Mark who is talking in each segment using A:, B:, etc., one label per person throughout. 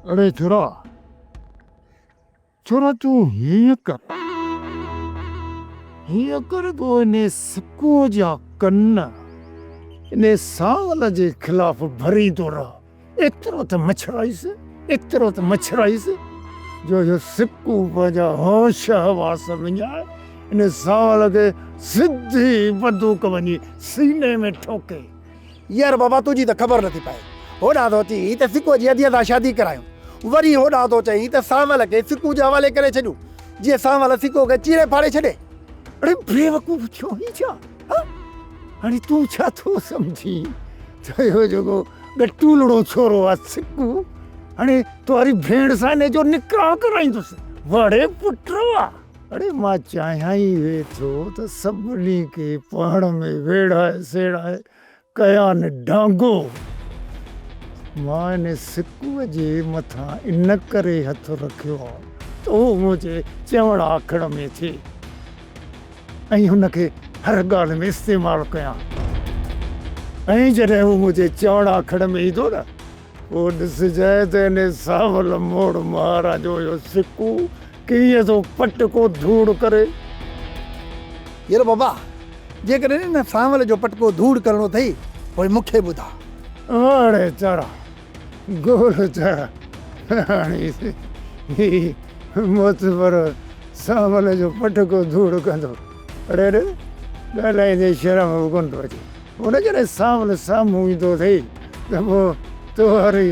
A: अरे छोरा छोरा तू हीअं कर तो इन सिक्को जा कन इन सावल जे खिलाफ भरी तो रह एतिरो त मछराइस जो यो सिक्को पंहिंजा होश हवास विञाए इन सावल खे सिधी बंदूक वञी सीने में ठोके।
B: यार बाबा तुझी तो खबर नथी पाए। होॾां थो अची त सिक्को जी अधीअ सां शादी करायूं, वरी होॾां थो चई त सावल खे सिक्को जे हवाले करे छॾियूं जीअं सावल सिक्को खे चीरे फाड़े छॾे।
A: अरे बेवकूफ़ छो ही छा हाणे तूं छा थो सम्झी त इहो जेको ॻटूलड़ो छोरो आहे सिक्कू हाणे तुंहिंजी भेण सां हिन जो निकाह कराईंदुसि वड़े पुट आहे। अरे मां चाहियां ई वेठो त सभिनी खे पाण में वेड़ाए सेड़ाए कया न डांगो। मां इन सिक्कूअ जे मथां इन करे हथ रखियो आहे त उहो मुंहिंजे चवण आखण में थिए ऐं हुनखे हर ॻाल्हि में इस्तेमालु कयां। ऐं जॾहिं हू मुंहिंजे चवण आखण में ईंदो न पोइ ॾिसजांइ त इन सावल मोड़ महाराज जो इहो सिक्कू कीअं थो पटको धूड़ करे।
B: यार बाबा जेकॾहिं हिन सावल जो पटको धूड़ करणो अथई पोइ मूंखे ॿुधा।
A: अड़े चढ़ा गोल चढ़ा हाणे मोतबर सावल जो पटको धूड़ कंदो। अरे अरे ॻाल्हाईंदे शर्म बि कोन थो अचे। हुन जॾहिं सावल साम्हूं ईंदो अथई त पोइ तुंहिंजी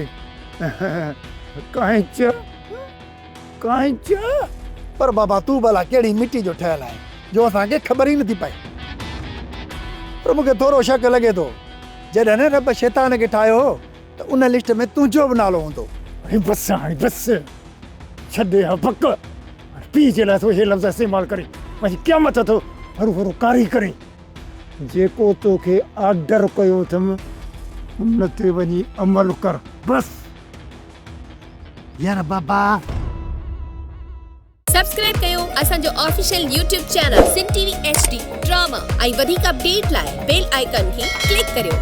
A: कांच
B: पर बाबा तूं भला कहिड़ी मिटी जो ठहियल आहे जो असांखे ख़बर ई नथी पए। पर मूंखे थोरो शक लॻे थो जॾहिं न रब शैतान खे ठाहियो हो त उन लिस्ट में तुंहिंजो बि नालो हूंदो।
A: बसि हाणे बसि छॾे हा पक पीउ जे लाइ थो इहे लफ़्ज़ इस्तेमालु करे वञी क़यामत थो हरू हरू कारी करे। जेको तोखे ऑर्डर कयो अथमि उन ते वञी अमल कर बसि।
B: यार बाबा
C: सब्सक्राइब कयो असांजो official YouTube channel Singh TV HD drama ऐं वधीक अपडेट लाइ बेल आइकन खे क्लिक करियो।